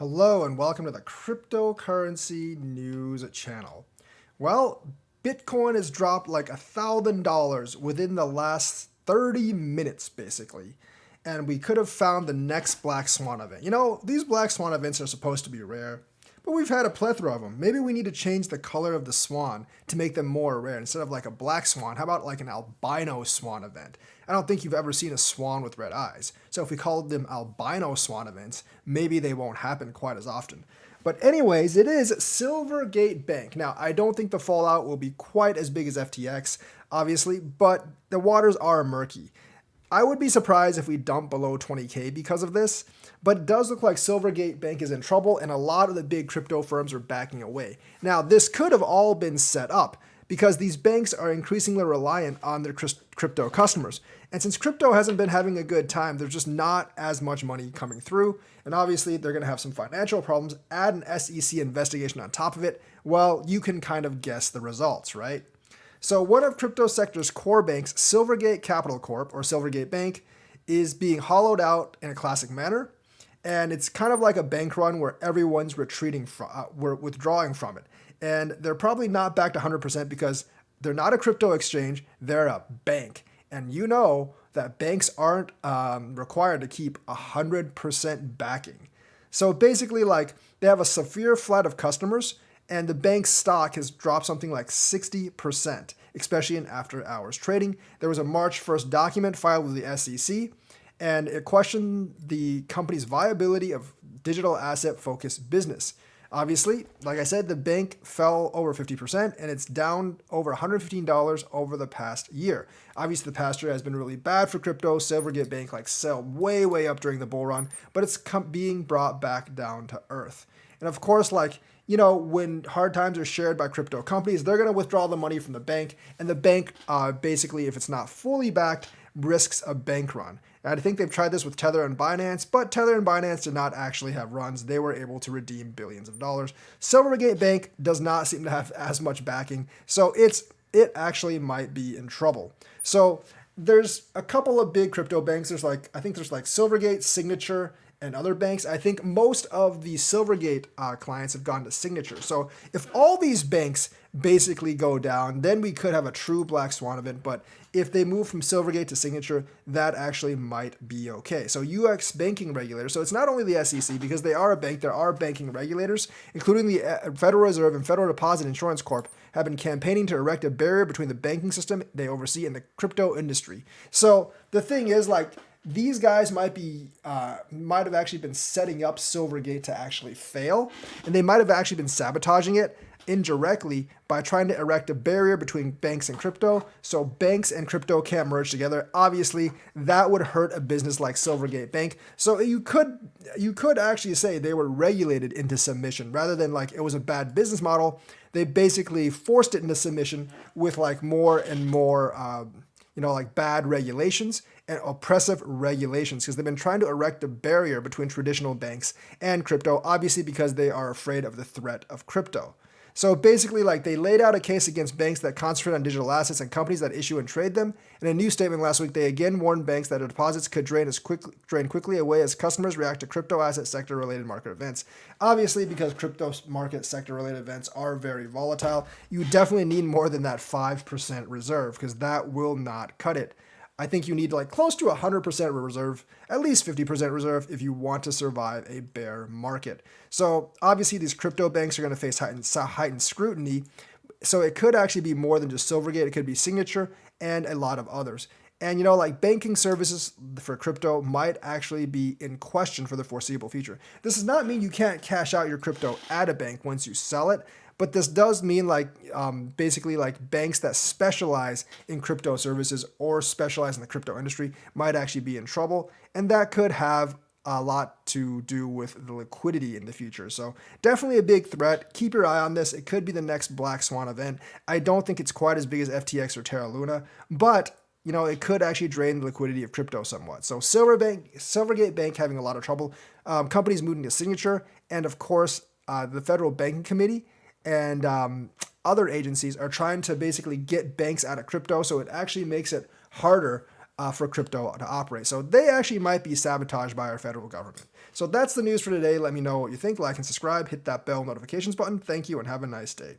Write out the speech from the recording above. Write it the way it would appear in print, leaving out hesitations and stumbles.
Hello and welcome to the cryptocurrency news channel. Well, Bitcoin has dropped like $1,000 within the last 30 minutes, basically. And we could have found the next Black Swan event. These Black Swan events are supposed to be rare, but we've had a plethora of them. Maybe we need to change the color of the swan to make them more rare. Instead of like a black swan, how about like an albino swan event? I don't think you've ever seen a swan with red eyes. So if we called them albino swan events, maybe they won't happen quite as often. But anyways, it is Silvergate Bank. Now, I don't think the fallout will be quite as big as FTX, obviously, but the waters are murky. I would be surprised if we dump below 20K because of this, but it does look like Silvergate Bank is in trouble and a lot of the big crypto firms are backing away. Now, this could have all been set up because these banks are increasingly reliant on their crypto customers. And since crypto hasn't been having a good time, there's just not as much money coming through. And obviously, they're going to have some financial problems. Add an SEC investigation on top of it. Well, you can kind of guess the results, right? So one of crypto sector's core banks, Silvergate Capital Corp, or Silvergate Bank, is being hollowed out in a classic manner. And it's kind of like a bank run where everyone's we're withdrawing from it. And they're probably not backed 100% because they're not a crypto exchange, they're a bank. And you know that banks aren't required to keep 100% backing. So basically, like, they have a severe flood of customers, and the bank's stock has dropped something like 60%, especially in after hours trading. There was a March 1st document filed with the SEC, and it questioned the company's viability of digital asset focused business. Obviously, like I said, the bank fell over 50% and it's down over $115 over the past year. Obviously, the past year has been really bad for crypto. Silvergate Bank sold way up during the bull run, but it's being brought back down to earth. And of course, when hard times are shared by crypto companies, they're going to withdraw the money from the bank, and the bank, basically, if it's not fully backed, risks a bank run. And I think they've tried this with Tether and Binance, but Tether and Binance did not actually have runs. They were able to redeem billions of dollars. Silvergate Bank does not seem to have as much backing, so it actually might be in trouble. So there's a couple of big crypto banks. There's Silvergate, Signature, and other banks. I think most of the Silvergate clients have gone to Signature. So if all these banks basically go down, then we could have a true Black Swan event. But if they move from Silvergate to Signature, that actually might be okay. So US banking regulators, so it's not only the SEC, because they are a bank, there are banking regulators, including the Federal Reserve and Federal Deposit Insurance Corp, have been campaigning to erect a barrier between the banking system they oversee and the crypto industry. So the thing is, these guys might have actually been setting up Silvergate to actually fail, and they might have actually been sabotaging it indirectly by trying to erect a barrier between banks and crypto, so banks and crypto can't merge together. Obviously, that would hurt a business like Silvergate Bank. So you could actually say they were regulated into submission rather than it was a bad business model. They basically forced it into submission with more and more bad regulations and oppressive regulations, because they've been trying to erect a barrier between traditional banks and crypto, obviously because they are afraid of the threat of crypto. So basically, they laid out a case against banks that concentrate on digital assets and companies that issue and trade them. In a new statement last week, they again warned banks that their deposits could drain quickly away as customers react to crypto asset sector related market events. Obviously, because crypto market sector related events are very volatile, you definitely need more than that 5% reserve, because that will not cut it. I think you need close to 100% reserve, at least 50% reserve, if you want to survive a bear market. So obviously these crypto banks are going to face heightened scrutiny. So it could actually be more than just Silvergate. It could be Signature and a lot of others. And banking services for crypto might actually be in question for the foreseeable future. This does not mean you can't cash out your crypto at a bank once you sell it, but this does mean basically banks that specialize in crypto services or specialize in the crypto industry might actually be in trouble. And that could have a lot to do with the liquidity in the future. So definitely a big threat. Keep your eye on this. It could be the next Black Swan event. I don't think it's quite as big as FTX or Terra Luna, but it could actually drain the liquidity of crypto somewhat. So Silvergate Bank having a lot of trouble. Companies moving to Signature, and of course, the Federal Banking Committee and other agencies are trying to basically get banks out of crypto. So it actually makes it harder for crypto to operate. So they actually might be sabotaged by our federal government. So that's the news for today. Let me know what you think. Like and subscribe. Hit that bell notifications button. Thank you and have a nice day.